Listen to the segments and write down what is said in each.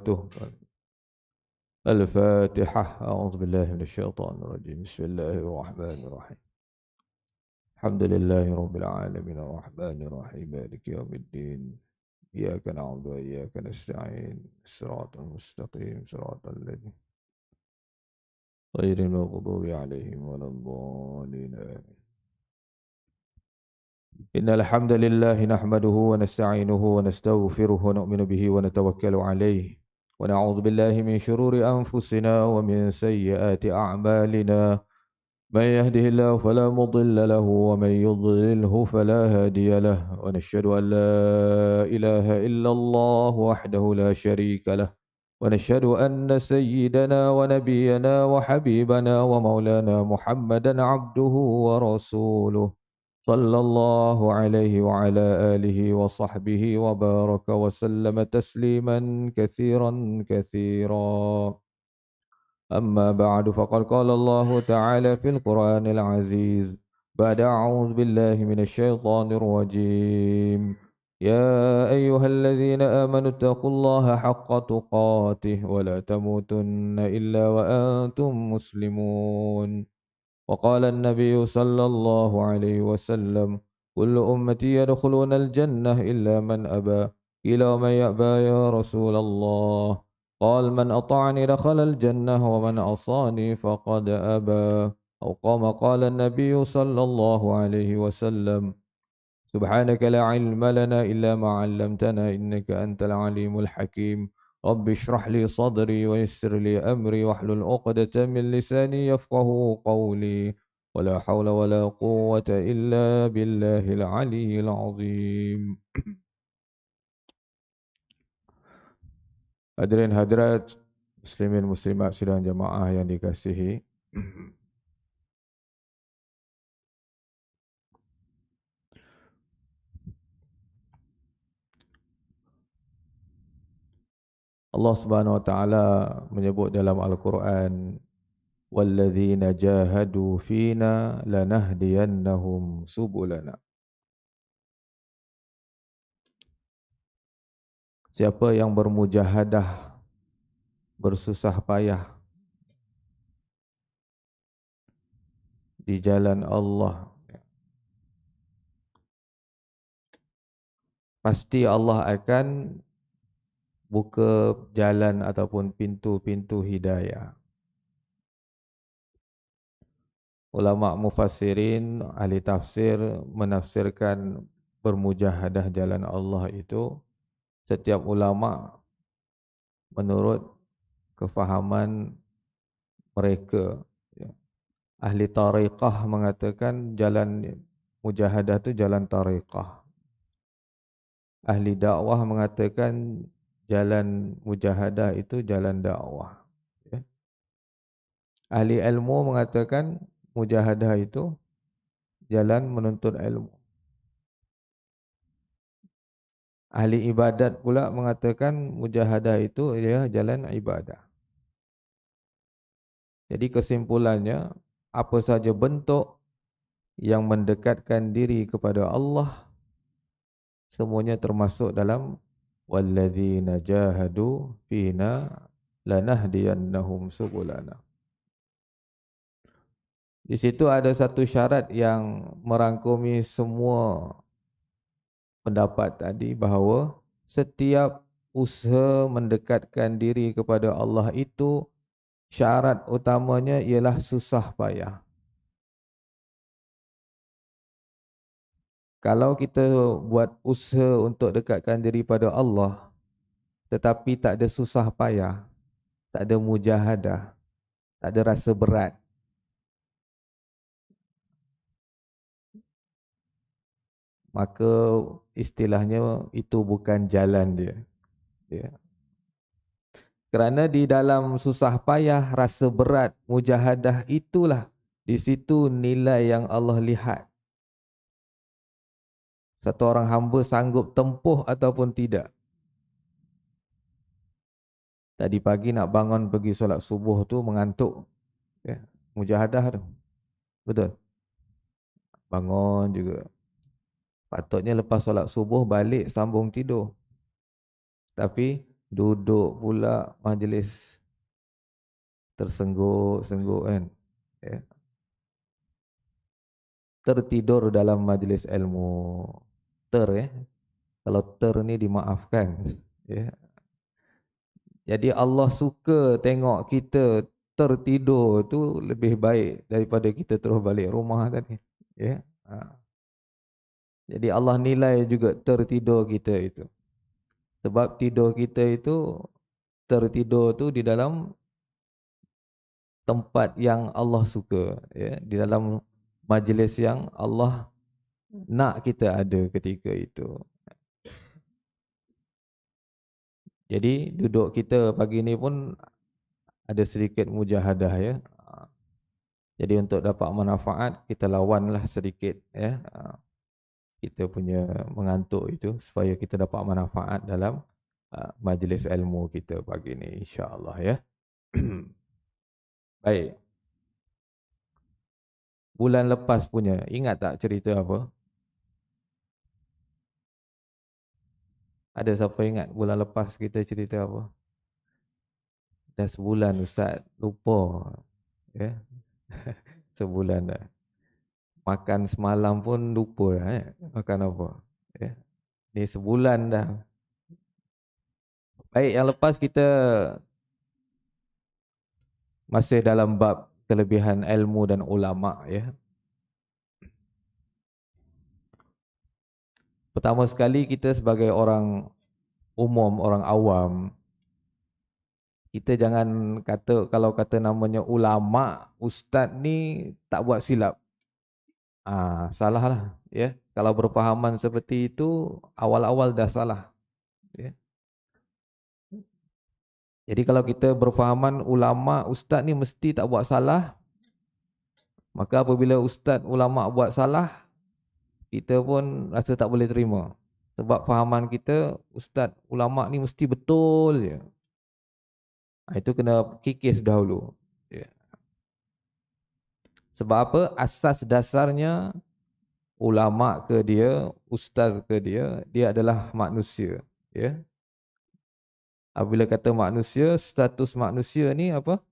وبركاته. الفاتحة. أعوذ بالله من الشيطان الرجيم. بسم الله الرحمن الرحيم. الحمد لله رب العالمين الرحمن الرحيم مالك يوم الدين. إياك نعبد وإياك نستعين. الصراط المستقيم صراط الذين غير المغضوب عليهم ولا الضالين. إن الحمد لله نحمده ونستعينه ونستغفره ونؤمن به ونتوكل عليه ونعوذ بالله من شرور أنفسنا ومن سيئات أعمالنا. من يهده الله فلا مضل له ومن يضلله فلا هادي له ونشهد أن لا إله إلا الله وحده لا شريك له ونشهد أن سيدنا ونبينا وحبيبنا ومولانا محمدا عبده ورسوله صلى الله عليه وعلى آله وصحبه وبارك وسلم تسليما كثيرا كثيرا. أما بعد فقد قال الله تعالى في القرآن العزيز بعد أعوذ بالله من الشيطان الرجيم. يا أيها الذين آمنوا اتقوا الله حق تقاته ولا تموتن إلا وأنتم مسلمون. وقال النبي صلى الله عليه وسلم كل أمتي يدخلون الجنة إلا من أبى. قيل ومن يأبى يا رسول الله؟ قال من أطاعني دخل الجنة ومن عصاني فقد أبى. أو كما قال النبي صلى الله عليه وسلم سبحانك لا علم لنا إلا ما علمتنا إنك أنت العليم الحكيم. رب اشرح لي صدري ويسر لي أمري واحلل عقدة من لساني يفقه قولي ولا حول ولا قوة إلا بالله العلي العظيم. Hadirin hadirat muslimin muslimat sidang jamaah yang dikasihi, Allah Subhanahu wa taala menyebut dalam Al-Quran walladzina jahadu fina lanahdiyannahum subulana. Siapa yang bermujahadah, bersusah payah di jalan Allah, pasti Allah akan buka jalan ataupun pintu-pintu hidayah. Ulama mufassirin, ahli tafsir menafsirkan bermujahadah jalan Allah itu setiap ulama menurut kefahaman mereka. Ahli tariqah mengatakan jalan mujahadah itu jalan tariqah. Ahli dakwah mengatakan jalan mujahadah itu jalan dakwah. Ahli ilmu mengatakan mujahadah itu jalan menuntut ilmu. Ahli ibadat pula mengatakan mujahadah itu ialah jalan ibadah. Jadi kesimpulannya, apa saja bentuk yang mendekatkan diri kepada Allah, semuanya termasuk dalam walladzina jahadu fina lanahdiyannahum subulana. Di situ ada satu syarat yang merangkumi semua pendapat tadi, bahawa setiap usaha mendekatkan diri kepada Allah itu syarat utamanya ialah susah payah. Kalau kita buat usaha untuk dekatkan diri pada Allah tetapi tak ada susah payah, tak ada mujahadah, tak ada rasa berat, maka istilahnya itu bukan jalan dia. Kerana di dalam susah payah, rasa berat, mujahadah, itulah di situ nilai yang Allah lihat. Satu orang hamba sanggup tempuh ataupun tidak. Tadi pagi nak bangun pergi solat subuh tu mengantuk. Mujahadah tu. Betul? Bangun juga. Patutnya lepas solat subuh balik sambung tidur. Tapi duduk pula majlis tersengguk-sengguk kan. Ya. Tertidur dalam majlis ilmu. Ya. Kalau ni dimaafkan. Ya. Jadi Allah suka tengok kita tertidur tu lebih baik daripada kita terus balik rumah tadi. Ya. Jadi Allah nilai juga tertidur kita itu. Sebab tidur kita itu tertidur tu di dalam tempat yang Allah suka, ya, di dalam majlis yang Allah nak kita ada ketika itu. Jadi duduk kita pagi ni pun ada sedikit mujahadah, ya. Jadi untuk dapat manfaat kita lawanlah sedikit, ya, kita punya mengantuk itu supaya kita dapat manfaat dalam majlis ilmu kita pagi ni, insya-Allah, ya. Baik. Bulan lepas punya, ingat tak cerita apa? Ada siapa ingat bulan lepas kita cerita apa? Dah sebulan Ustaz, lupa. Ya. Sebulan dah. Makan semalam pun lupa dah, ya. Makan apa? Ya. Ni sebulan dah. Baik, yang lepas kita masih dalam bab kelebihan ilmu dan ulama, ya. Pertama sekali kita sebagai orang umum, orang awam, kita jangan kata, kalau kata namanya ulama, ustaz ni tak buat silap. Salah lah, ya. Kalau berpahaman seperti itu awal-awal dah salah, ya. Jadi kalau kita berfahaman ulama, ustaz ni mesti tak buat salah, maka apabila ustaz ulama buat salah, kita pun rasa tak boleh terima. Sebab fahaman kita ustaz ulama ni mesti betul je. Itu kena kikis dahulu, ya. Sebab apa? Asas dasarnya ulama ke dia, ustaz ke dia, dia adalah manusia, ya. Apabila kata manusia, status manusia ni apa?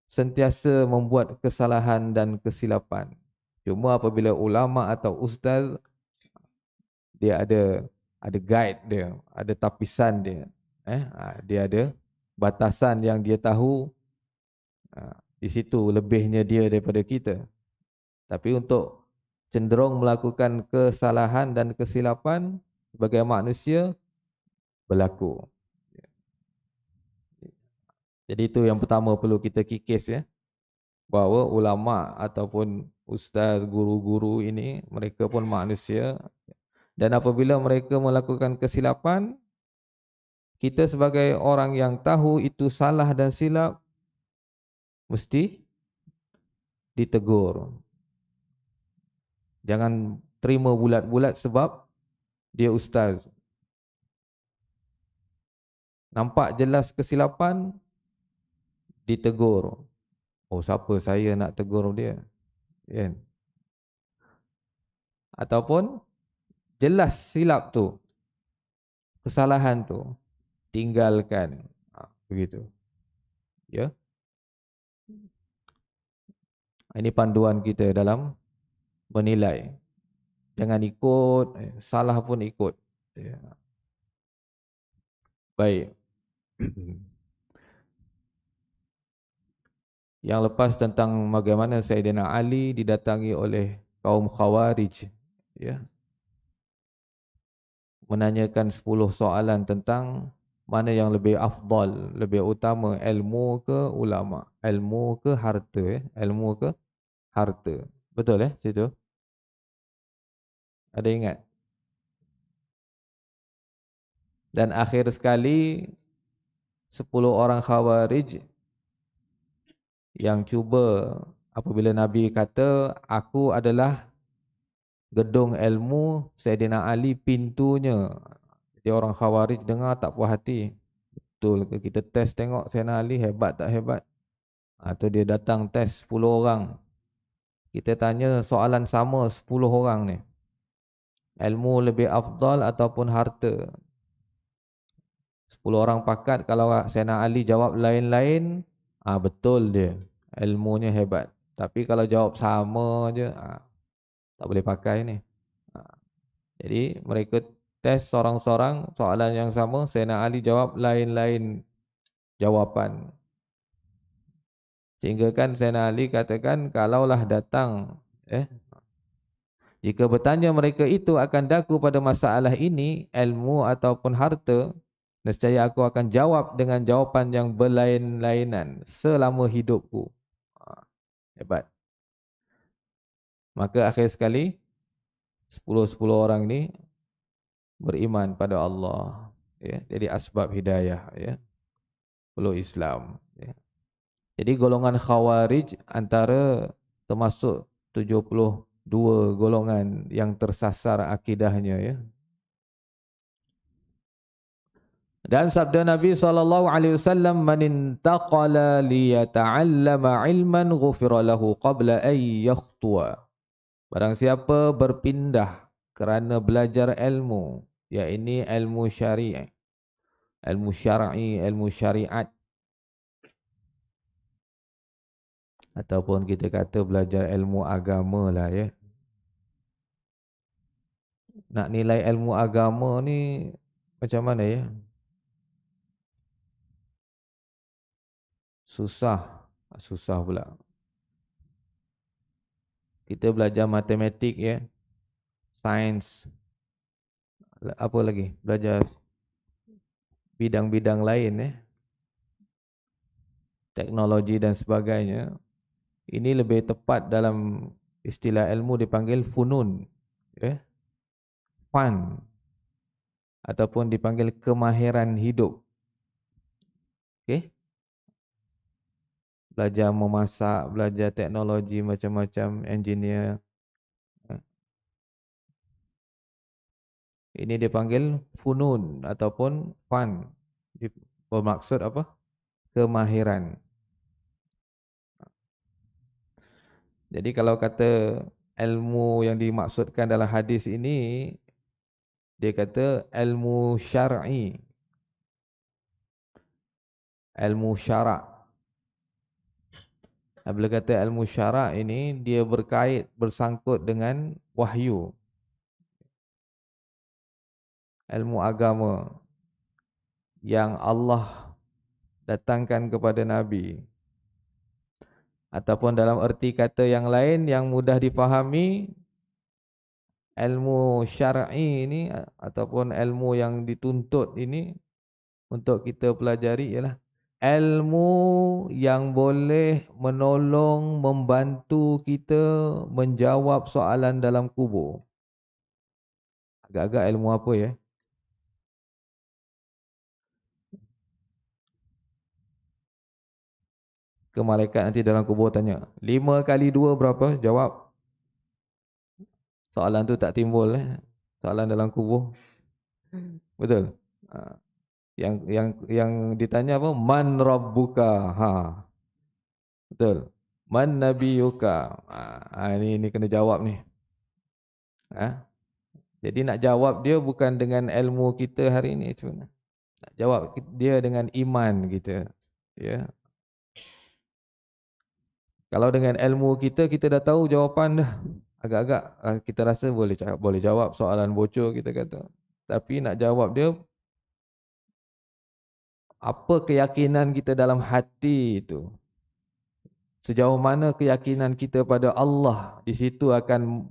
Sentiasa membuat kesalahan dan kesilapan. Cuma apabila ulama atau ustaz, dia ada guide dia, ada tapisan dia. Dia ada batasan yang dia tahu, di situ lebihnya dia daripada kita. Tapi untuk cenderung melakukan kesalahan dan kesilapan sebagai manusia berlaku. Jadi itu yang pertama perlu kita kikis, ya. Bahawa ulama ataupun ustaz, guru-guru ini, mereka pun manusia. Dan apabila mereka melakukan kesilapan, kita sebagai orang yang tahu itu salah dan silap, mesti ditegur. Jangan terima bulat-bulat sebab dia ustaz. Nampak jelas kesilapan, ditegur. Oh, siapa saya nak tegur dia? Kan? Ataupun jelas silap tu, kesalahan tu, tinggalkan. Begitu. Ya. Ini panduan kita dalam menilai. Jangan ikut, salah pun ikut. Ya. Baik. Yang lepas tentang bagaimana Sayyidina Ali didatangi oleh kaum Khawarij, ya, menanyakan 10 soalan tentang mana yang lebih afdal, lebih utama, ilmu ke ulama, ilmu ke harta, ilmu ke harta. Betul situ? Ada ingat? Dan akhir sekali 10 orang Khawarij yang cuba, apabila Nabi kata aku adalah gedung ilmu, Sayyidina Ali pintunya. Jadi orang Khawarij dengar tak puas hati. Betul ke, kita test tengok Sayyidina Ali hebat tak hebat? Atau dia datang test 10 orang. Kita tanya soalan sama 10 orang ni. Ilmu lebih afdal ataupun harta? 10 orang pakat, kalau Sayyidina Ali jawab lain-lain, betul dia. Ilmunya hebat. Tapi kalau jawab sama je, tak boleh pakai ni. Jadi mereka test sorang-sorang soalan yang sama, Sayyidina Ali jawab lain-lain jawapan. Sehingga kan Sayyidina Ali katakan, kalaulah datang, jika bertanya mereka itu akan daku pada masalah ini, ilmu ataupun harta, nescaya aku akan jawab dengan jawapan yang berlain-lainan selama hidupku. Hebat. Maka akhir sekali, 10 orang ni beriman pada Allah. Ya, jadi asbab hidayah. Ya, peluk Islam. Ya. Jadi golongan Khawarij antara termasuk 72 golongan yang tersasar akidahnya. Ya. Dan sabda Nabi SAW, "Man intaqala liyata'allama ilman ghufira lahu qabla an yakhtuwa." Barang siapa berpindah kerana belajar ilmu, iaitu ilmu syariat, ilmu syariat, ataupun kita kata belajar ilmu agama lah ya. Nak nilai ilmu agama ni macam mana ya? Susah pula. Kita belajar matematik ya, sains, apa lagi? Belajar bidang-bidang lain ya, teknologi dan sebagainya. Ini lebih tepat dalam istilah ilmu dipanggil funun, ya, fan, ataupun dipanggil kemahiran hidup. Okay? Belajar memasak, belajar teknologi macam-macam, engineer. Ini dipanggil funun ataupun fan. Bermaksud apa? Kemahiran. Jadi kalau kata ilmu yang dimaksudkan dalam hadis ini, dia kata ilmu syar'i, ilmu syarak. Bila kata ilmu syarak ini, dia bersangkut dengan wahyu, ilmu agama yang Allah datangkan kepada Nabi. Ataupun dalam erti kata yang lain yang mudah dipahami, ilmu syar'i ini ataupun ilmu yang dituntut ini untuk kita pelajari ialah ilmu yang boleh menolong, membantu kita menjawab soalan dalam kubur. Agak-agak ilmu apa ya? Ke malaikat nanti dalam kubur tanya, 5 kali 2 berapa? Jawab. Soalan tu tak timbul. Soalan dalam kubur. Betul? Yang ditanya apa? Man rabbuka? Betul. Man nabiyuka? Ini kena jawab ni. Jadi nak jawab dia bukan dengan ilmu kita hari ini, cuma nak jawab dia dengan iman kita. Ya. Kalau dengan ilmu kita dah tahu jawapan dah. Agak-agak kita rasa boleh jawab soalan bocor kita kata. Tapi nak jawab dia, apa keyakinan kita dalam hati itu? Sejauh mana keyakinan kita pada Allah, di situ akan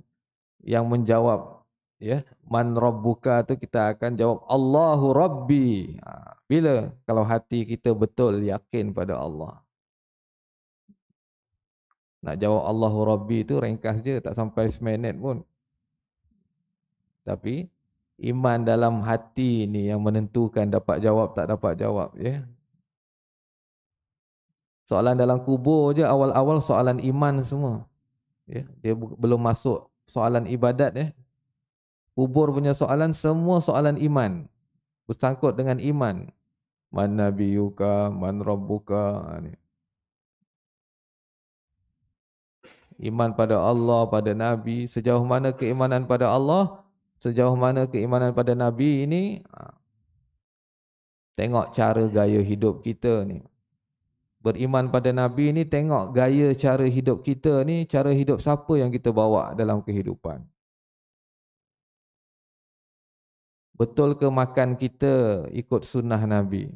yang menjawab. Ya, man rabbuka tu kita akan jawab Allahu Rabbi. Bila? Kalau hati kita betul yakin pada Allah. Nak jawab Allahu Rabbi itu ringkas je, tak sampai seminit pun. Tapi iman dalam hati ni yang menentukan dapat jawab tak dapat jawab, ya. Soalan dalam kubur je awal-awal soalan iman semua. Ya, dia belum masuk soalan ibadat ya. Kubur punya soalan semua soalan iman. Bersangkut dengan iman. Man nabiyuka, man rabbuka, ni. Iman pada Allah, pada Nabi, sejauh mana keimanan pada Allah, sejauh mana keimanan pada Nabi ini Tengok cara gaya hidup kita ni. Beriman pada Nabi ni, tengok gaya cara hidup kita ni, cara hidup siapa yang kita bawa dalam kehidupan. Betul ke makan kita ikut sunnah Nabi?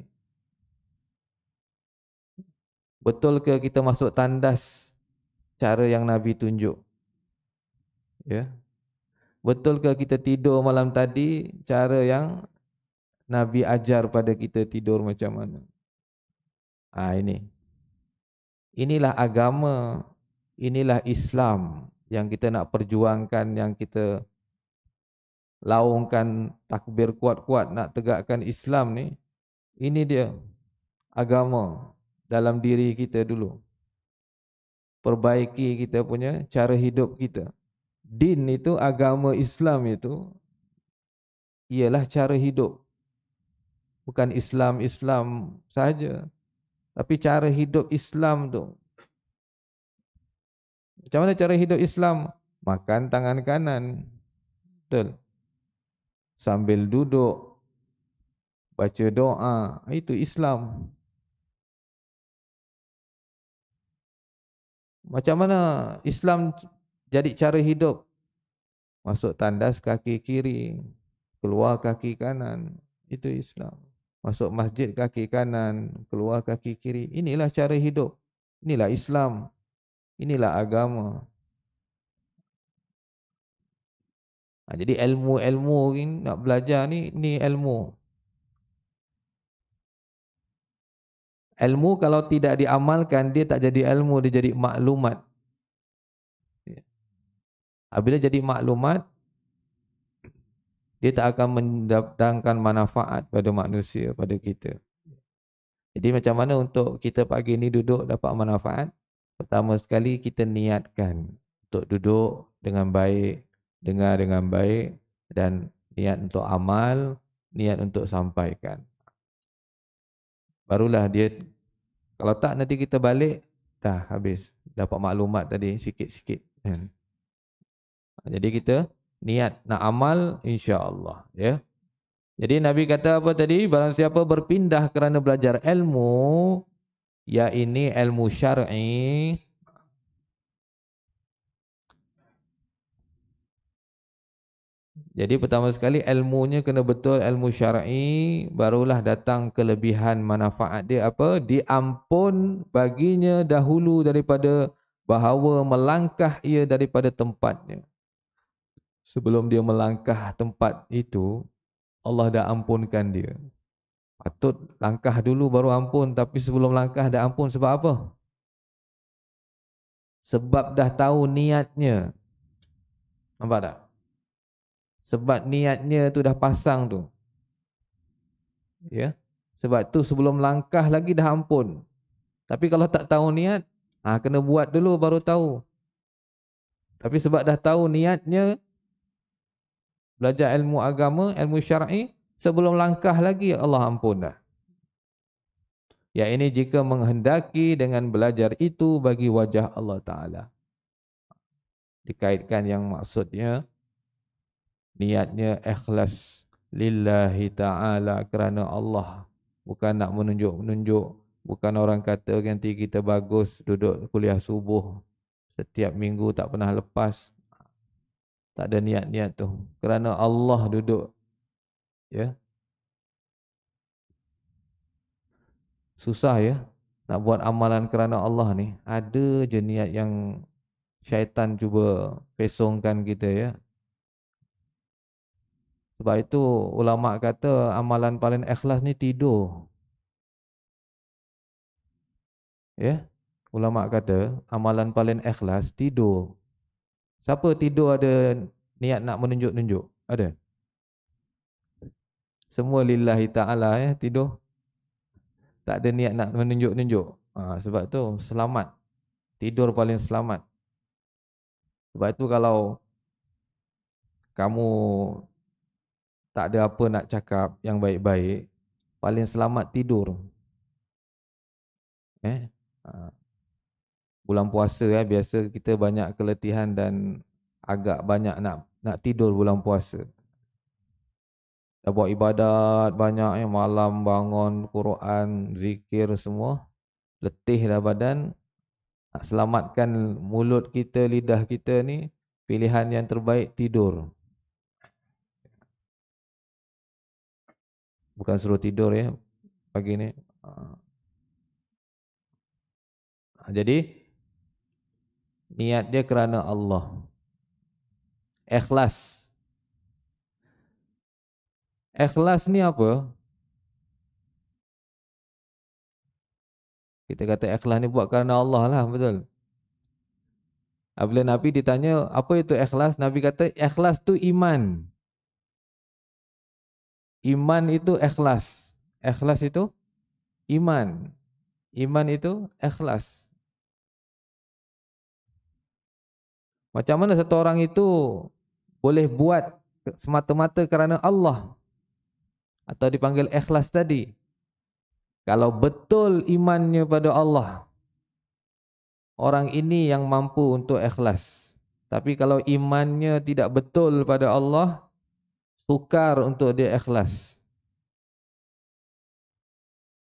Betul ke kita masuk tandas cara yang Nabi tunjuk? Ya. Betul ke kita tidur malam tadi cara yang Nabi ajar pada kita tidur macam mana? Ini. Inilah agama, inilah Islam yang kita nak perjuangkan, yang kita laungkan takbir kuat-kuat nak tegakkan Islam ni. Ini dia agama dalam diri kita dulu. Perbaiki kita punya cara hidup kita. Din itu, agama Islam itu ialah cara hidup. Bukan Islam saja, tapi cara hidup Islam tu. Macam mana cara hidup Islam? Makan tangan kanan. Betul. Sambil duduk, baca doa. Itu Islam. Macam mana Islam jadi cara hidup? Masuk tandas kaki kiri, keluar kaki kanan. Itu Islam. Masuk masjid kaki kanan, keluar kaki kiri. Inilah cara hidup. Inilah Islam. Inilah agama. Jadi ilmu-ilmu ni nak belajar ni ilmu. Ilmu kalau tidak diamalkan, dia tak jadi ilmu, dia jadi maklumat. Apabila jadi maklumat, dia tak akan mendatangkan manfaat pada manusia, pada kita. Jadi macam mana untuk kita pagi ni duduk dapat manfaat? Pertama sekali kita niatkan untuk duduk dengan baik, dengar dengan baik, dan niat untuk amal, niat untuk sampaikan. Barulah dia, kalau tak nanti kita balik, dah habis. Dapat maklumat tadi sikit-sikit. Jadi kita niat nak amal, insya-Allah. Ya. Jadi Nabi kata apa tadi? Barang siapa berpindah kerana belajar ilmu, ya ini ilmu syar'i, jadi pertama sekali ilmunya kena betul, ilmu syar'i, barulah datang kelebihan manfaat dia apa? Diampun baginya dahulu daripada bahawa melangkah ia daripada tempatnya. Sebelum dia melangkah tempat itu, Allah dah ampunkan dia. Patut langkah dulu baru ampun, tapi sebelum langkah dah ampun sebab apa? Sebab dah tahu niatnya. Nampak tak? Sebab niatnya tu dah pasang tu. Ya. Sebab tu sebelum langkah lagi dah ampun. Tapi kalau tak tahu niat, kena buat dulu baru tahu. Tapi sebab dah tahu niatnya, belajar ilmu agama, ilmu syar'i, sebelum langkah lagi Allah ampun dah. Ya ini jika menghendaki dengan belajar itu bagi wajah Allah Ta'ala. Dikaitkan yang maksudnya, niatnya ikhlas lillahi ta'ala, kerana Allah. Bukan nak menunjuk-menunjuk. Bukan orang kata nanti kita bagus duduk kuliah subuh setiap minggu tak pernah lepas. Tak ada niat-niat tu. Kerana Allah duduk. Ya. Susah ya. Nak buat amalan kerana Allah ni. Ada je niat yang syaitan cuba pesongkan kita ya. Sebab itu ulama kata amalan paling ikhlas ni tidur. Ya. Ulama kata amalan paling ikhlas tidur. Siapa tidur ada niat nak menunjuk-nunjuk? Ada? Semua lillahi ta'ala ya tidur. Tak ada niat nak menunjuk-nunjuk. Sebab tu selamat. Tidur paling selamat. Sebab itu kalau kamu tak ada apa nak cakap yang baik-baik, paling selamat tidur. Bulan puasa biasa kita banyak keletihan dan agak banyak nak tidur bulan puasa. dah buat ibadat banyak malam bangun Quran, zikir semua, letih dah badan, nak selamatkan mulut kita, lidah kita ni, pilihan yang terbaik tidur. Bukan suruh tidur ya pagi ni. Jadi niat dia kerana Allah. Ikhlas. Ikhlas ni apa? Kita kata ikhlas ni buat kerana Allah lah, betul? Apabila Nabi ditanya apa itu ikhlas, Nabi kata ikhlas tu iman. Iman itu ikhlas. Ikhlas itu iman. Iman itu ikhlas. Macam mana satu orang itu boleh buat semata-mata kerana Allah atau dipanggil ikhlas tadi? Kalau betul imannya pada Allah, orang ini yang mampu untuk ikhlas. Tapi kalau imannya tidak betul pada Allah, sukar untuk dia ikhlas.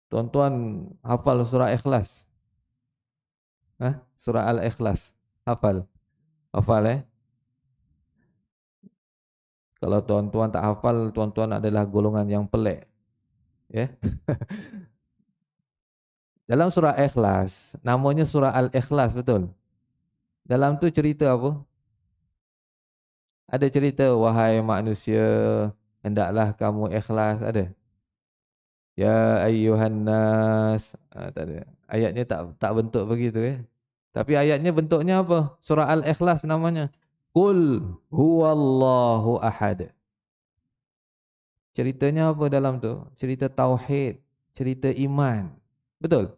Tuan-tuan hafal surah Ikhlas? Surah Al-Ikhlas. Hafal? Hafal Kalau tuan-tuan tak hafal, tuan-tuan adalah golongan yang pelik. Ya. Dalam surah Ikhlas, namanya surah Al-Ikhlas, betul? Dalam tu cerita apa? Ada cerita, wahai manusia, hendaklah kamu ikhlas, ada? Ya ayyuhan nas. Tak ada. Ayatnya tak bentuk begitu ya. Tapi ayatnya bentuknya apa? Surah Al-Ikhlas namanya. Qul huwallahu ahad. Ceritanya apa dalam tu? Cerita tauhid, cerita iman. Betul?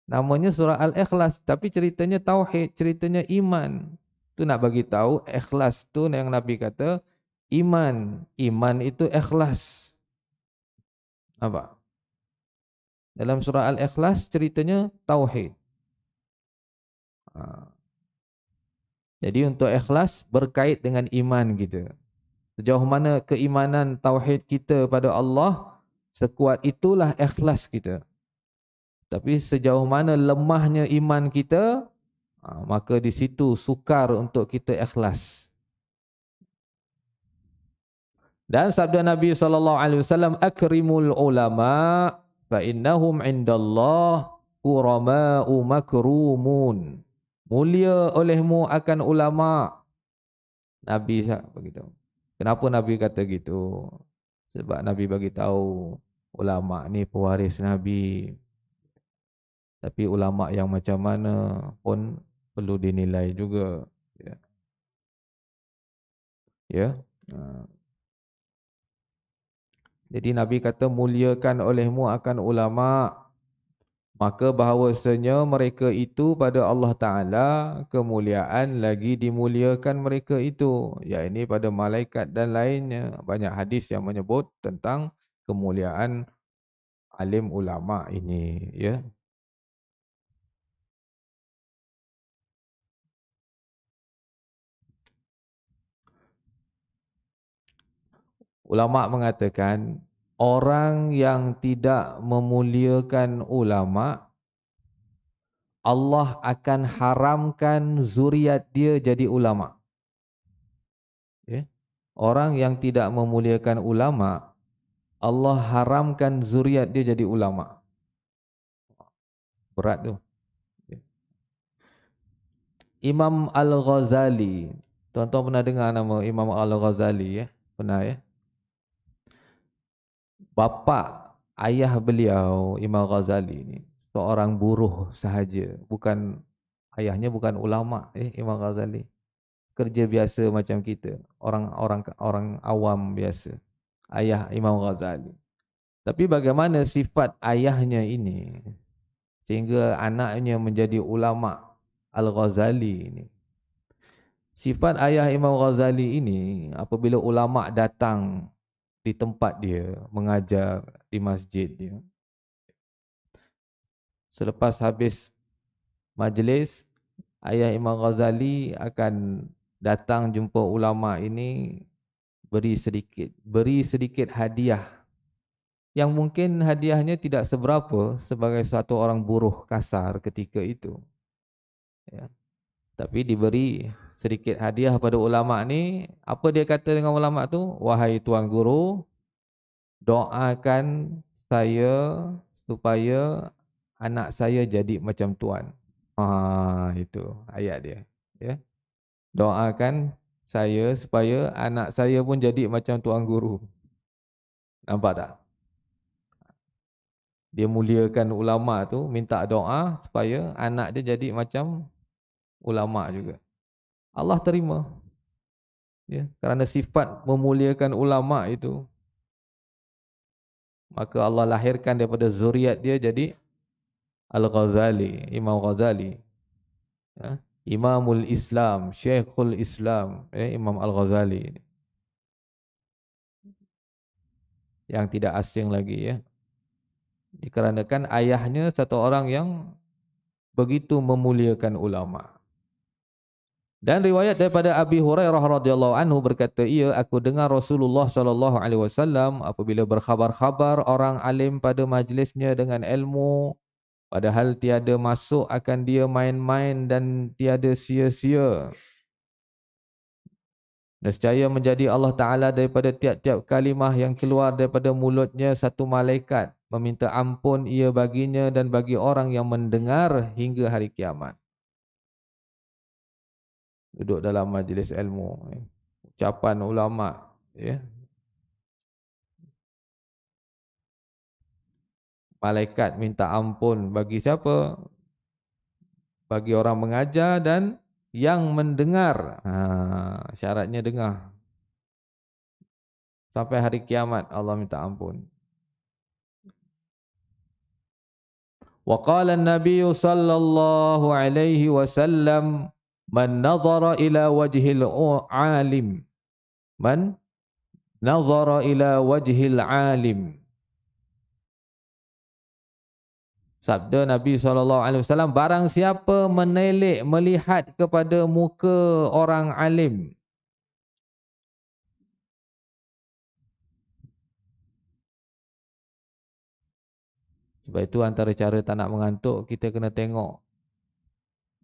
Namanya surah Al-Ikhlas tapi ceritanya tauhid, ceritanya iman. Tu nak bagi tahu ikhlas tu yang Nabi kata iman. Iman itu ikhlas. Apa? Dalam surah Al-Ikhlas ceritanya tauhid. Jadi untuk ikhlas berkait dengan iman kita. Sejauh mana keimanan tauhid kita pada Allah, sekuat itulah ikhlas kita. Tapi sejauh mana lemahnya iman kita, maka di situ sukar untuk kita ikhlas. Dan sabda Nabi SAW, akrimul ulama fa innahum indallah urama'u makrumun. Mulia olehmu akan ulama. Nabi begitu. Kenapa Nabi kata gitu? Sebab Nabi bagi tahu ulama ni pewaris Nabi. Tapi ulama yang macam mana pun perlu dinilai juga. Ya. Jadi Nabi kata muliakan olehmu akan ulama, maka bahawasanya mereka itu pada Allah Ta'ala kemuliaan lagi dimuliakan mereka itu, yakni pada malaikat dan lainnya. Banyak hadis yang menyebut tentang kemuliaan alim ulama ini, ya. Ulama mengatakan orang yang tidak memuliakan ulama, Allah akan haramkan zuriat dia jadi ulama. Ya. Orang yang tidak memuliakan ulama, Allah haramkan zuriat dia jadi ulama. Berat tu. Ya. Imam Al-Ghazali. Tuan-tuan pernah dengar nama Imam Al-Ghazali ya? Pernah ya? Bapa ayah beliau Imam Ghazali ni seorang buruh sahaja, bukan ayahnya bukan ulama Imam Ghazali. Kerja biasa macam kita, orang awam biasa. Ayah Imam Ghazali. Tapi bagaimana sifat ayahnya ini sehingga anaknya menjadi ulama Al-Ghazali ini. Sifat ayah Imam Ghazali ini apabila ulama datang di tempat dia mengajar di masjid dia, selepas habis majlis, ayah Imam Ghazali akan datang jumpa ulama ini beri sedikit hadiah. Yang mungkin hadiahnya tidak seberapa sebagai satu orang buruh kasar ketika itu. Ya. Tapi diberi sedikit hadiah pada ulama ni. Apa dia kata dengan ulama tu? Wahai tuan guru, doakan saya supaya anak saya jadi macam tuan. Itu ayat dia. Ya. Doakan saya supaya anak saya pun jadi macam tuan guru. Nampak tak? Dia muliakan ulama tu, minta doa supaya anak dia jadi macam ulama juga. Allah terima. Ya, kerana sifat memuliakan ulama itu, maka Allah lahirkan daripada zuriat dia jadi Al-Ghazali, Imam Ghazali. Ya, Imamul Islam, Syekhul Islam, Imam Al-Ghazali. Yang tidak asing lagi ya. Dikarenakan ayahnya satu orang yang begitu memuliakan ulama. Dan riwayat daripada Abi Hurairah radhiyallahu anhu berkata, aku dengar Rasulullah sallallahu alaihi wasallam apabila berkhabar-khabar orang alim pada majlisnya dengan ilmu, padahal tiada masuk akan dia main-main dan tiada sia-sia. Nescaya menjadi Allah Ta'ala daripada tiap-tiap kalimah yang keluar daripada mulutnya satu malaikat meminta ampun ia baginya dan bagi orang yang mendengar hingga hari kiamat. Duduk dalam majlis ilmu, ucapan ulama, ya. Malaikat minta ampun bagi siapa? Bagi orang mengajar dan yang mendengar. Syaratnya dengar. Sampai hari kiamat Allah minta ampun. Wa qala an-nabiy sallallahu alaihi wasallam, man nazara ila wajhil alim, man nazara ila wajhil alim. Sabda Nabi SAW, barang siapa menelik melihat kepada muka orang alim. Sebab itu antara cara tak nak mengantuk, kita kena tengok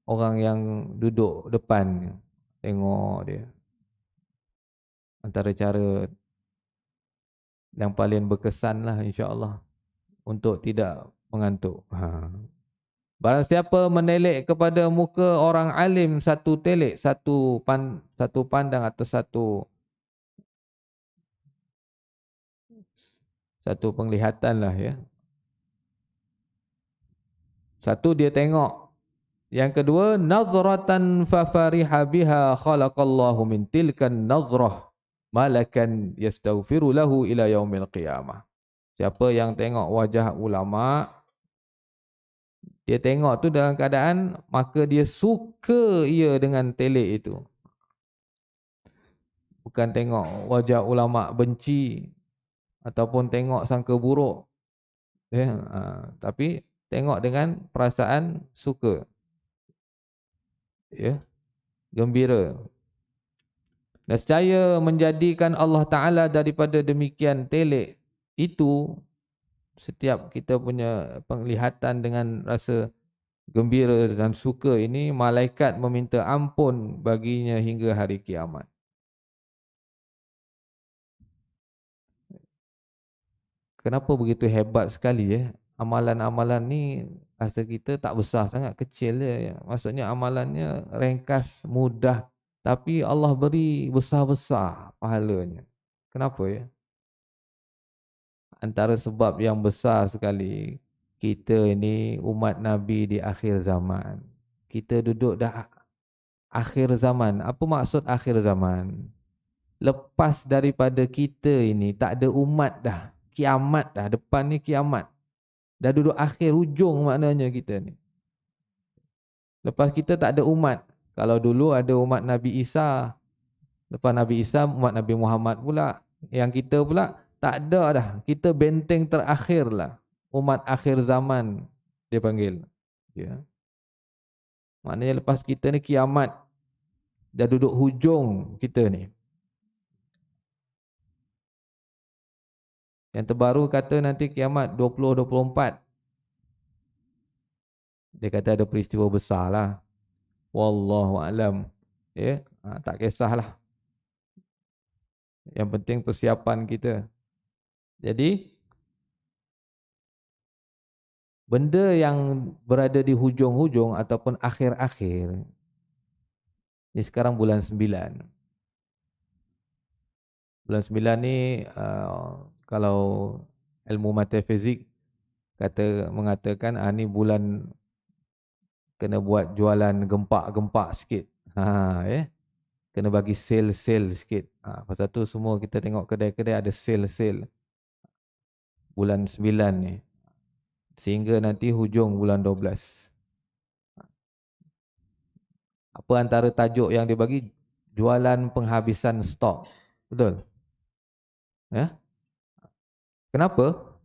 orang yang duduk depan. Tengok dia. Antara cara yang paling berkesan lah insya-Allah untuk tidak mengantuk. Barang siapa menelik kepada muka orang alim satu telik, satu pandang atau satu penglihatan lah ya. Satu dia tengok. Yang kedua, nazratan fa fariha biha khalaqallahu min tilkan nazrah malakan yastaghfiru lahu ila yaumil qiyamah. Siapa yang tengok wajah ulama, dia tengok tu dalam keadaan maka dia suka ia dengan telik itu. Bukan tengok wajah ulama benci ataupun tengok sangka buruk. Ya, tapi tengok dengan perasaan suka. Ya, gembira. Nescaya menjadikan Allah Ta'ala daripada demikian telik itu, setiap kita punya penglihatan dengan rasa gembira dan suka ini, malaikat meminta ampun baginya hingga hari kiamat. Kenapa begitu hebat sekali ya? Amalan-amalan ni rasa kita tak besar sangat, kecil je. Maksudnya amalannya ringkas, mudah. Tapi Allah beri besar-besar pahalanya. Kenapa ya? Antara sebab yang besar sekali, kita ini umat Nabi di akhir zaman. Kita duduk dah akhir zaman. Apa maksud akhir zaman? Lepas daripada kita ini tak ada umat dah. Kiamat dah. Depan ni kiamat. Dah duduk akhir hujung maknanya kita ni. Lepas kita tak ada umat. Kalau dulu ada umat Nabi Isa. Lepas Nabi Isa, umat Nabi Muhammad pula. Yang kita pula tak ada dah. Kita benteng terakhir lah. Umat akhir zaman dia panggil. Ya. Maknanya lepas kita ni kiamat. Dah duduk hujung kita ni. Yang terbaru kata nanti kiamat 2024. Dia kata ada peristiwa besar lah. Wallahu alam. Ya, tak kisahlah. Yang penting persiapan kita. Jadi benda yang berada di hujung-hujung ataupun akhir-akhir. Ini sekarang bulan 9. Bulan 9 ni kalau ilmu metafizik mengatakan ni bulan kena buat jualan gempak-gempak sikit. Kena bagi sale-sale sikit. Pasal tu semua kita tengok kedai-kedai ada sale-sale bulan 9 ni. Sehingga nanti hujung bulan 12. Apa antara tajuk yang dia bagi? Jualan penghabisan stok. Betul? Ya? Kenapa?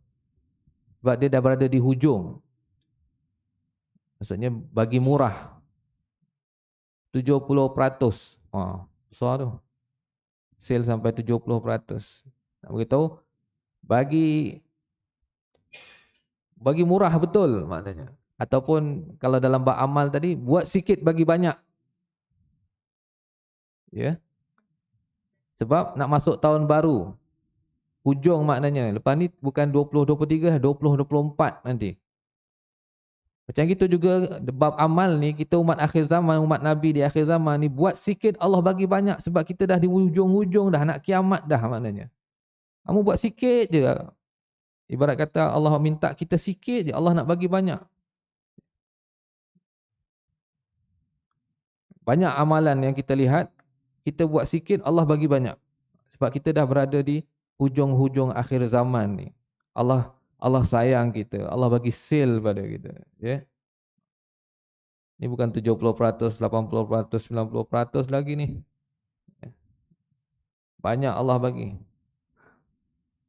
Sebab dia dah berada di hujung. Maksudnya bagi murah. 70%. Besar tu. Sale sampai 70%. Nak beritahu, bagi murah betul maknanya. Ataupun kalau dalam bab amal tadi, buat sikit bagi banyak. Ya. Sebab nak masuk tahun baru. Hujung maknanya. Lepas ni bukan 2023, 2024 nanti. Macam gitu juga bab amal ni, kita umat akhir zaman, umat Nabi di akhir zaman ni, buat sikit Allah bagi banyak sebab kita dah di hujung-hujung dah, nak kiamat dah maknanya. Kamu buat sikit je. Ibarat kata Allah minta kita sikit je, Allah nak bagi banyak. Banyak amalan yang kita lihat, kita buat sikit, Allah bagi banyak. Sebab kita dah berada di hujung-hujung akhir zaman ni. Allah sayang kita, Allah bagi sale pada kita. Ya. Ini bukan 70%, 80%, 90% lagi ni. Banyak Allah bagi.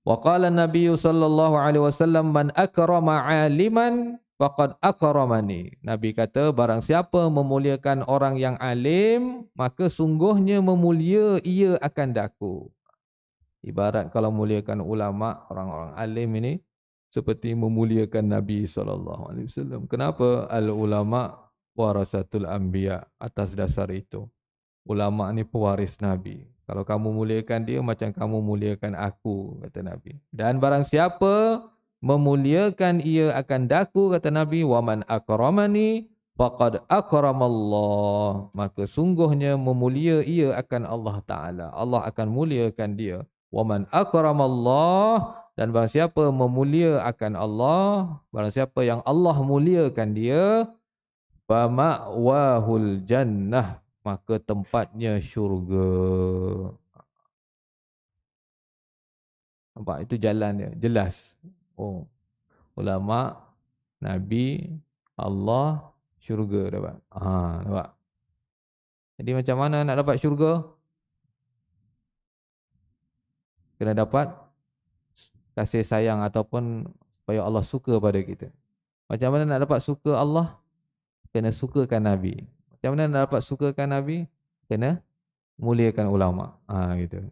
Wa qala an-nabiy sallallahu alaihi wasallam man akrama 'aliman faqad akramani. Nabi kata barang siapa memuliakan orang yang alim, maka sungguhnya memulia ia akan daku. Ibarat kalau muliakan ulama, orang-orang alim ini seperti memuliakan Nabi sallallahu alaihi wasallam. Kenapa? Al ulama warasatul anbiya. Atas dasar itu, ulama ni pewaris Nabi. Kalau kamu muliakan dia, macam kamu muliakan aku, kata Nabi. Dan barang siapa memuliakan ia akan daku, kata Nabi, waman akramani faqad akramallah. Maka sungguhnya memulia ia akan Allah Ta'ala. Allah akan muliakan dia. Waman akramallah. Dan barang siapa memulia akan Allah, barang siapa yang Allah muliakan dia, fama'wahul jannah, maka tempatnya syurga. Nampak? Itu jalan dia. Jelas. Ulama, Nabi, Allah, syurga dapat. Nampak? Jadi macam mana nak dapat syurga? Kena dapat kasih sayang ataupun supaya Allah suka pada kita. Macam mana nak dapat suka Allah? Kena sukakan Nabi. Macam mana nak dapat sukakan Nabi? Kena muliakan ulama. Gitu.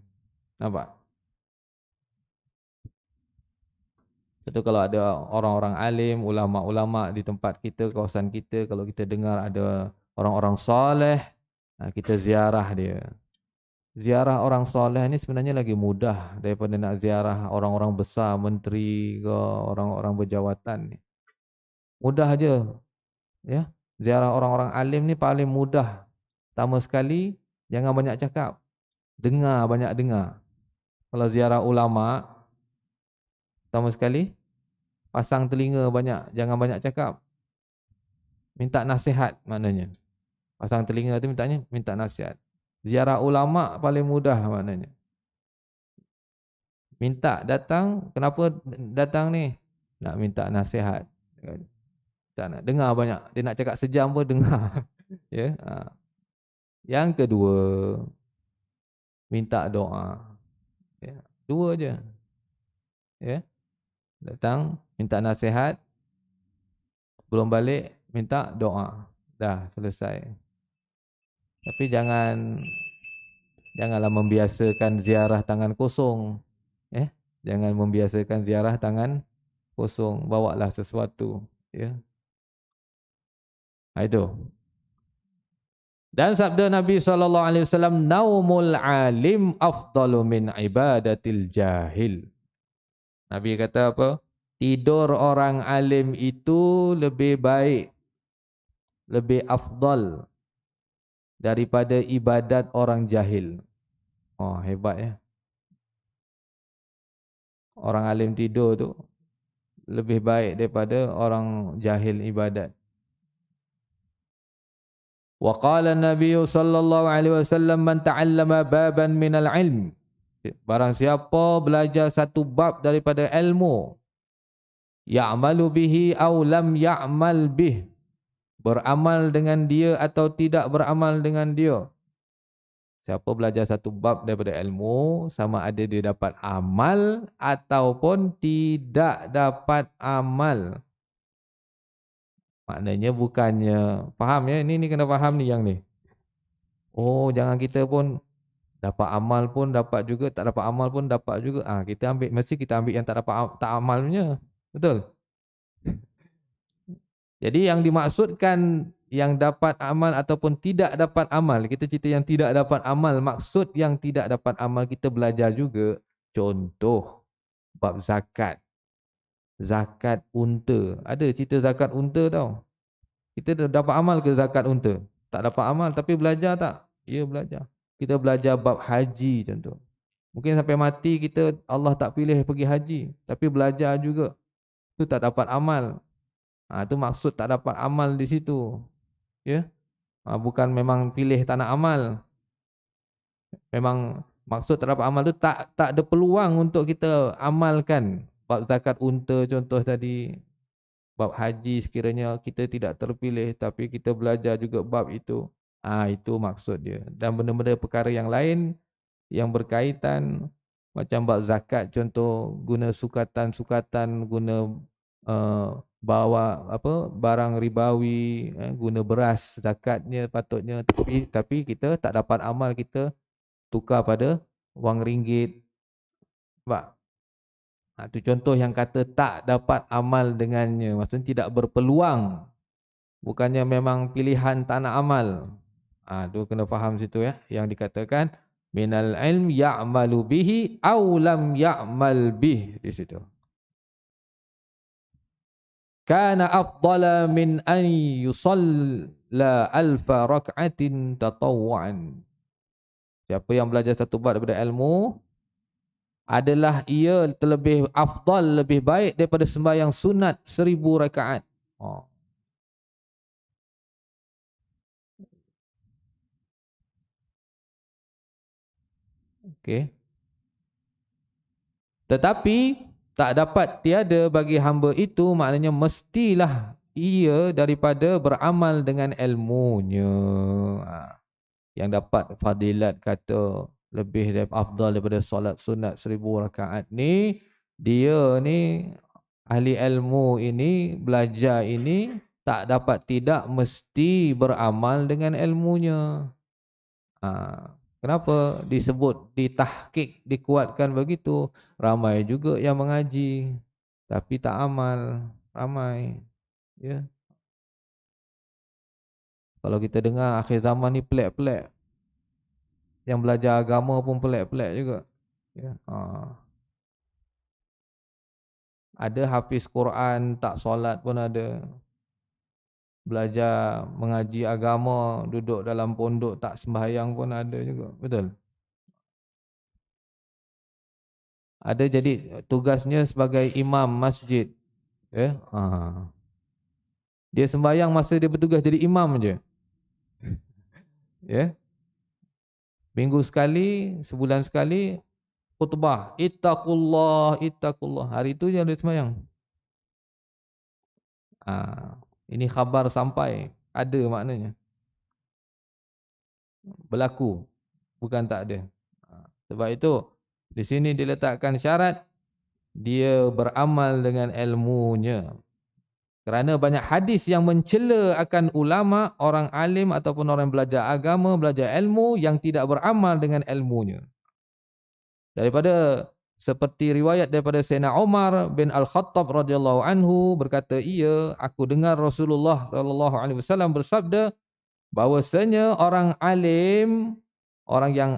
Nampak? Tentu kalau ada orang-orang alim, ulama-ulama di tempat kita, kawasan kita, kalau kita dengar ada orang-orang soleh, kita ziarah dia. Ziarah orang soleh ni sebenarnya lagi mudah daripada nak ziarah orang-orang besar, menteri ke orang-orang berjawatan ni. Mudah aja. Ya. Ziarah orang-orang alim ni paling mudah. Pertama sekali, jangan banyak cakap. Banyak dengar. Kalau ziarah ulama, pertama sekali, pasang telinga banyak, jangan banyak cakap. Minta nasihat maknanya. Pasang telinga tu minta nasihat. Ziarah ulama paling mudah maknanya. Minta datang, kenapa datang ni? Nak minta nasihat. Tak nak dengar banyak. Dia nak cakap sejam pun dengar. Ya. Yang kedua, minta doa. Ya. Dua je. Ya. Datang, minta nasihat. Belum balik, minta doa. Dah selesai. Tapi janganlah membiasakan ziarah tangan kosong. Jangan membiasakan ziarah tangan kosong. Bawalah sesuatu. Ya. Itu. Dan sabda Nabi SAW, naumul alim afdalu min ibadatil jahil. Nabi kata apa? Tidur orang alim itu lebih baik, lebih afdal daripada ibadat orang jahil. Oh, hebat ya. Orang alim tidur tu lebih baik daripada orang jahil ibadat. Wa qala an-nabiy sallallahu alaihi wasallam, man ta'allama baban minal ilm. Barang siapa belajar satu bab daripada ilmu, ya'malu bihi aw lam ya'mal bih, beramal dengan dia atau tidak beramal dengan dia. Siapa belajar satu bab daripada ilmu, sama ada dia dapat amal ataupun tidak dapat amal. Maknanya bukannya, faham ya, ini kena faham ni yang ni. Oh, jangan kita pun dapat amal pun dapat juga, tak dapat amal pun dapat juga. Kita ambil, mesti kita ambil yang tak dapat tak amalnya. Betul? Jadi yang dimaksudkan yang dapat amal ataupun tidak dapat amal, kita cerita yang tidak dapat amal, maksud yang tidak dapat amal kita belajar juga. Contoh, bab zakat. Zakat unta. Ada cerita zakat unta tau. Kita dah dapat amal ke zakat unta? Tak dapat amal tapi belajar tak? Ya, belajar. Kita belajar bab haji contoh. Mungkin sampai mati kita Allah tak pilih pergi haji, tapi belajar juga. Itu tak dapat amal. Itu maksud tak dapat amal di situ. Ya. Bukan memang pilih tak nak amal. Memang maksud tak dapat amal tu tak ada peluang untuk kita amalkan. Bab zakat unta contoh tadi, bab haji sekiranya kita tidak terpilih tapi kita belajar juga bab itu. Itu maksud dia. Dan benda-benda perkara yang lain yang berkaitan macam bab zakat contoh, guna sukatan-sukatan, guna bawa barang ribawi, guna beras zakatnya patutnya, tapi kita tak dapat amal, kita tukar pada wang ringgit. Nampak? Itu contoh yang kata tak dapat amal dengannya. Maksudnya tidak berpeluang. Bukannya memang pilihan tak nak amal. Tu kena faham situ ya. Yang dikatakan minal ilm ya'malu bihi aw lam ya'mal bih di situ. Kana afdala min an yusalla alfa rak'atin tatawwu'an. Siapa yang belajar satu bab daripada ilmu, adalah ia terlebih afdal, lebih baik daripada sembahyang sunat 1000 rakaat. Okey. Tetapi tak dapat tiada bagi hamba itu, maknanya mestilah ia daripada beramal dengan ilmunya. Yang dapat fadilat kata lebih afdal daripada solat sunat 1000 rakaat ni, dia ni ahli ilmu ini, belajar ini tak dapat tidak mesti beramal dengan ilmunya. Kenapa disebut ditahqiq, dikuatkan begitu? Ramai juga yang mengaji tapi tak amal, ramai. Ya. Kalau kita dengar akhir zaman ni pelik-pelik. Yang belajar agama pun pelik-pelik juga. Ya. Ada hafiz Quran tak solat pun ada. Belajar mengaji agama, duduk dalam pondok tak sembahyang pun ada juga. Betul? Ada jadi tugasnya sebagai imam masjid. Ya. Dia sembahyang masa dia bertugas jadi imam je. Ya. Minggu sekali, sebulan sekali khutbah, ittaqullah, ittaqullah. Hari itu je dia sembahyang. Ini khabar sampai, ada maknanya. Berlaku, bukan tak ada. Sebab itu di sini diletakkan syarat dia beramal dengan ilmunya. Kerana banyak hadis yang mencela akan ulama, orang alim ataupun orang yang belajar agama, belajar ilmu yang tidak beramal dengan ilmunya. Daripada Seperti riwayat daripada Sayyidina Umar bin Al-Khattab radhiyallahu anhu berkata, aku dengar Rasulullah sallallahu alaihi wasallam bersabda bahwasanya orang alim, orang yang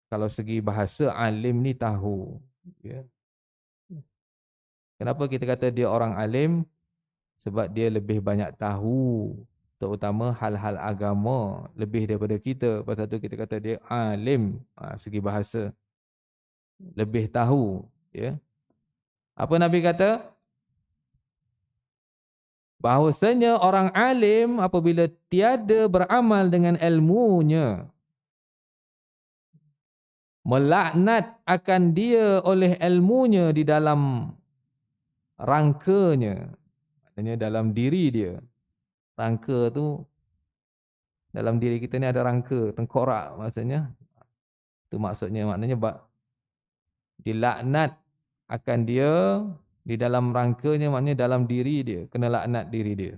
kalau segi bahasa alim ni tahu, ya. Kenapa kita kata dia orang alim? Sebab dia lebih banyak tahu, terutama hal-hal agama lebih daripada kita. Pasal tu kita kata dia alim, segi bahasa lebih tahu, ya. Apa Nabi kata? Bahwasanya orang alim apabila tiada beramal dengan ilmunya, melaknat akan dia oleh ilmunya di dalam rangkanya, maknanya dalam diri dia. Rangka tu dalam diri kita ni ada rangka, tengkorak maksudnya. Itu maksudnya, maknanya dilaknat akan dia di dalam rangkanya, maknanya dalam diri dia, kena laknat diri dia.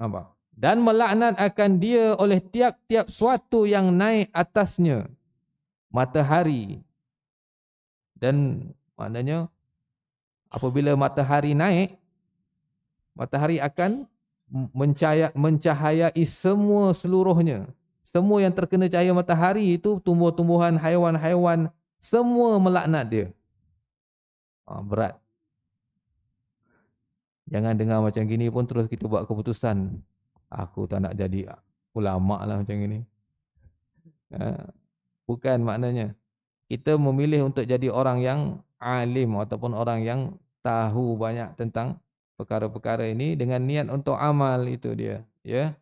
Nampak? Dan melaknat akan dia oleh tiap-tiap suatu yang naik atasnya, matahari. Dan maknanya apabila matahari naik, matahari akan mencahayai semua seluruhnya. Semua yang terkena cahaya matahari itu, tumbuh-tumbuhan, haiwan-haiwan, semua melaknat dia. Berat. Jangan dengar macam gini pun terus kita buat keputusan, aku tak nak jadi ulama lah macam gini. Bukan maknanya. Kita memilih untuk jadi orang yang alim ataupun orang yang tahu banyak tentang perkara-perkara ini dengan niat untuk amal, itu dia, ya.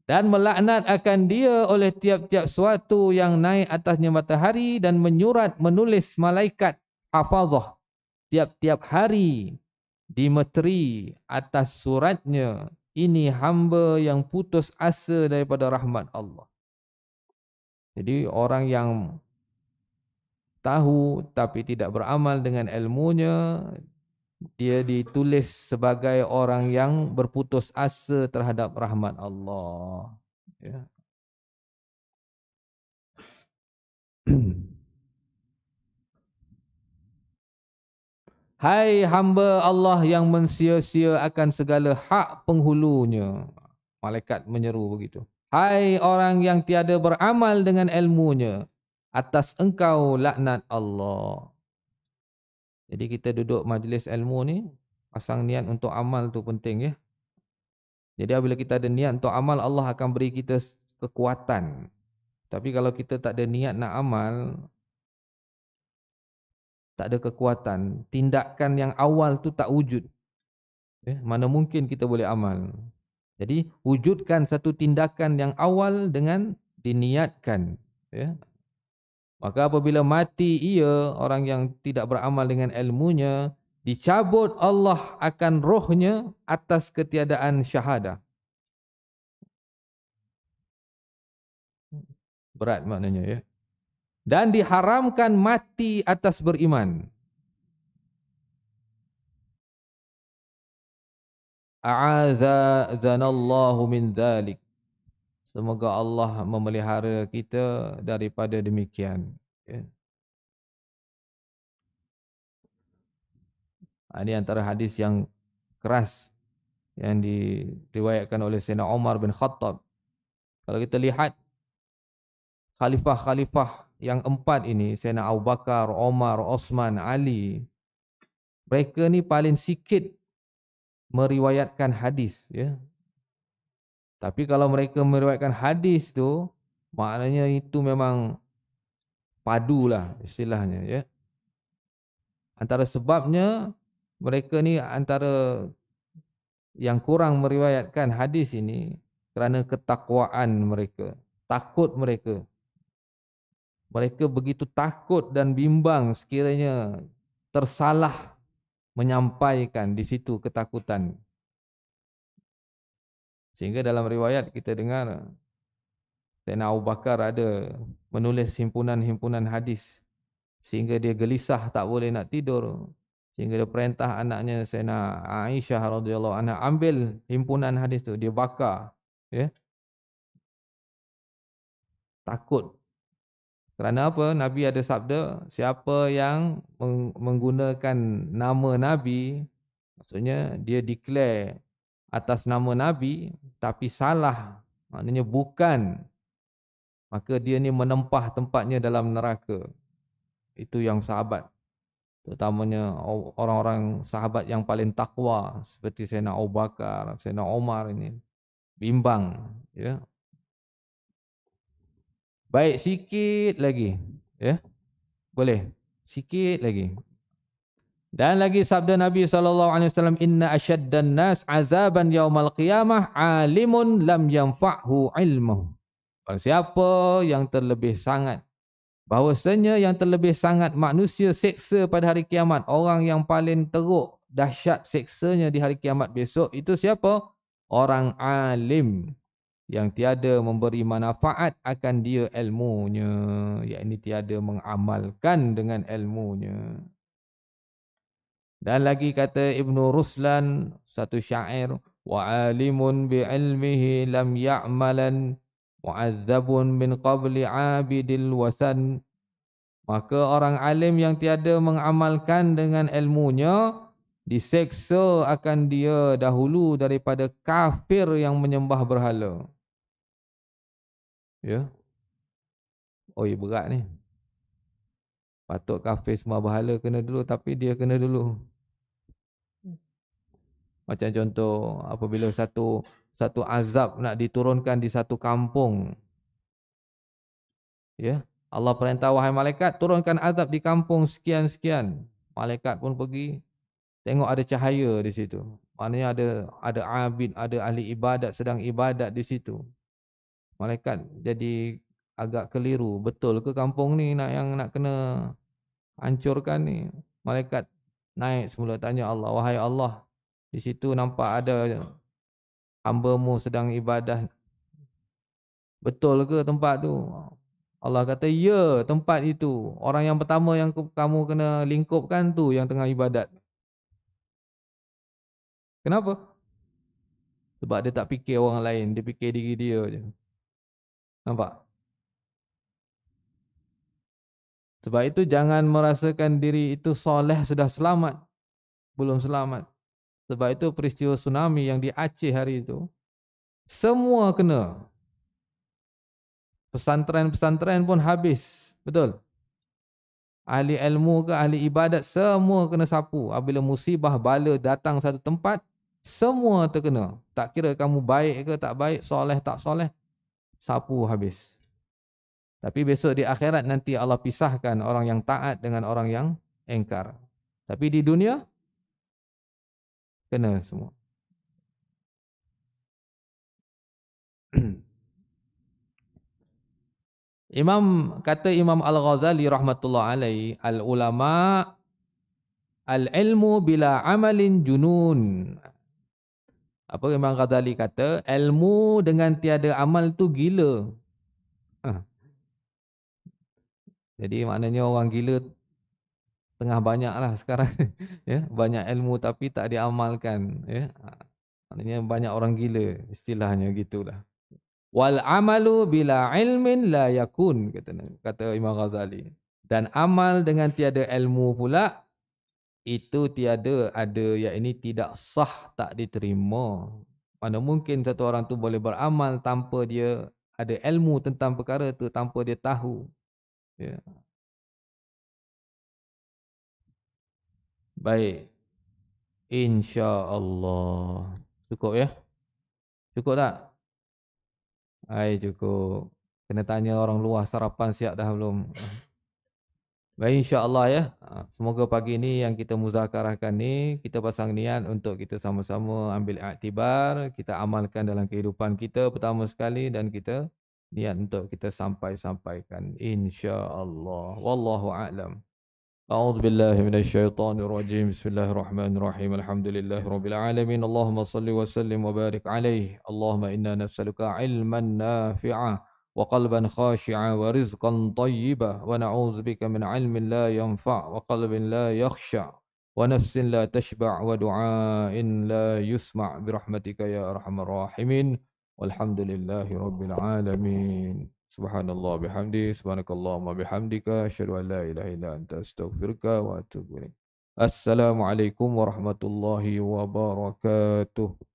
Dan melaknat akan dia oleh tiap-tiap suatu yang naik atasnya matahari dan menulis malaikat hafazah tiap-tiap hari dimeteri atas suratnya, ini hamba yang putus asa daripada rahmat Allah. Jadi orang yang tahu tapi tidak beramal dengan ilmunya, dia ditulis sebagai orang yang berputus asa terhadap rahmat Allah. Ya. Hai hamba Allah yang mensia-siakan segala hak penghulunya. Malaikat menyeru begitu. Hai orang yang tiada beramal dengan ilmunya, atas engkau laknat Allah. Jadi kita duduk majlis ilmu ni, pasang niat untuk amal tu penting, ya. Jadi apabila kita ada niat untuk amal, Allah akan beri kita kekuatan. Tapi kalau kita tak ada niat nak amal, tak ada kekuatan, tindakan yang awal tu tak wujud, ya, mana mungkin kita boleh amal. Jadi wujudkan satu tindakan yang awal dengan diniatkan, ya. Maka apabila mati ia, orang yang tidak beramal dengan ilmunya, dicabut Allah akan rohnya atas ketiadaan syahadah. Berat maknanya, ya. Dan diharamkan mati atas beriman. A'adzanallahu min dzalik. Semoga Allah memelihara kita daripada demikian, ya. Ini antara hadis yang keras yang diriwayatkan oleh Sayyidina Umar bin Khattab. Kalau kita lihat khalifah-khalifah yang 4 ini, Sayyidina Abu Bakar, Umar, Osman, Ali, mereka ni paling sikit meriwayatkan hadis, ya. Tapi kalau mereka meriwayatkan hadis tu, maknanya itu memang padulah istilahnya, ya. Antara sebabnya mereka ni antara yang kurang meriwayatkan hadis ini kerana ketakwaan mereka, takut mereka. Mereka begitu takut dan bimbang sekiranya tersalah menyampaikan, di situ ketakutan. Sehingga dalam riwayat kita dengar Sayyidina Abu Bakar ada menulis himpunan-himpunan hadis sehingga dia gelisah tak boleh nak tidur, sehingga dia perintah anaknya Sayyidina Aisyah radhiyallahu anha ambil himpunan hadis tu, dia bakar, ya. Takut Kerana apa? Nabi ada sabda, siapa yang menggunakan nama Nabi, maksudnya dia declare atas nama Nabi tapi salah, maknanya bukan, maka dia ni menempah tempatnya dalam neraka. Itu yang sahabat, terutamanya orang-orang sahabat yang paling takwa seperti Sayyidina Abu Bakar, Sayyidina Umar ini bimbang, ya. Baik, sikit lagi, ya. Boleh. Sikit lagi. Dan lagi sabda Nabi SAW, inna asyaddan nas azaban yaumal qiyamah alimun lam yanfa'hu ilmuh. Barang siapa yang terlebih sangat, bahawasanya yang terlebih sangat manusia seksa pada hari kiamat, orang yang paling teruk dahsyat seksanya di hari kiamat besok, itu siapa? Orang alim yang tiada memberi manfaat akan dia ilmunya, yakni tiada mengamalkan dengan ilmunya. Dan lagi kata Ibnu Ruslan, satu syair, wa alimun bi ilmihi lam ya'malan mu'adzabun min qabli abidil wasan. Maka orang alim yang tiada mengamalkan dengan ilmunya diseksa akan dia dahulu daripada kafir yang menyembah berhala. Ya. Oh, ya berat ni. Patut kafir sembah berhala kena dulu, tapi dia kena dulu. Macam contoh apabila satu azab nak diturunkan di satu kampung. Ya. Allah perintah, wahai malaikat, turunkan azab di kampung sekian-sekian. Malaikat pun pergi, tengok ada cahaya di situ. Maknanya ada abid, ada ahli ibadat sedang ibadat di situ. Malaikat jadi agak keliru, betul ke kampung ni nak kena hancurkan ni? Malaikat naik semula tanya Allah, wahai Allah, di situ nampak ada hamba-Mu sedang ibadah. Betul ke tempat tu? Allah kata, ya, tempat itu. Orang yang pertama yang kamu kena lingkupkan tu yang tengah ibadat. Kenapa? Sebab dia tak fikir orang lain, dia fikir diri dia je. Nampak? Sebab itu jangan merasakan diri itu soleh sudah selamat. Belum selamat. Sebab itu peristiwa tsunami yang di Aceh hari itu, semua kena. Pesantren-pesantren pun habis. Betul? Ahli ilmu ke ahli ibadat semua kena sapu. Apabila musibah bala datang satu tempat, semua terkena. Tak kira kamu baik ke tak baik, soleh tak soleh, sapu habis. Tapi besok di akhirat nanti Allah pisahkan orang yang taat dengan orang yang engkar. Tapi di dunia, kena semua. Imam Al-Ghazali rahmatullah alaih, al-ulama al-ilmu bila amalin junun. Apa Imam Ghazali kata? Ilmu dengan tiada amal tu gila. Jadi maknanya orang gila tengah banyak lah sekarang. Ya, banyak ilmu tapi tak diamalkan. Ya. Maknanya banyak orang gila, istilahnya gitulah. Wal amalu bila ilmin la yakun, kata Imam Ghazali. Dan amal dengan tiada ilmu pula, itu tiada ada, yakni tidak sah, tak diterima. Mana mungkin satu orang tu boleh beramal tanpa dia ada ilmu tentang perkara tu, tanpa dia tahu. Ya. Baik. InsyaAllah. Cukup ya? Cukup tak? Hai, cukup. Kena tanya orang luar sarapan siap dah belum? Baik, insya-Allah ya. Semoga pagi ni yang kita muzakarahkan ni, kita pasang niat untuk kita sama-sama ambil iktibar, kita amalkan dalam kehidupan kita pertama sekali, dan kita niat untuk kita sampaikan insya-Allah. Wallahu a'lam. أعوذ بالله من الشيطان الرجيم بسم الله الرحمن الرحيم الحمد لله رب العالمين اللهم صل وسلم وبارك عليه اللهم إنا نسألك علما نافعا وقلبا خاشعا ورزقا طيبا ونعوذ بك من علم لا ينفع وقلب لا يخشع ونفس لا تشبع ودعاء لا يسمع برحمتك يا أرحم الراحمين والحمد لله رب العالمين. Subhanallah bihamdi, subhanakallahumma bihamdika, asyhadu an la ilaha illa anta astaghfiruka wa atubu ilaik. Assalamualaikum warahmatullahi wabarakatuh.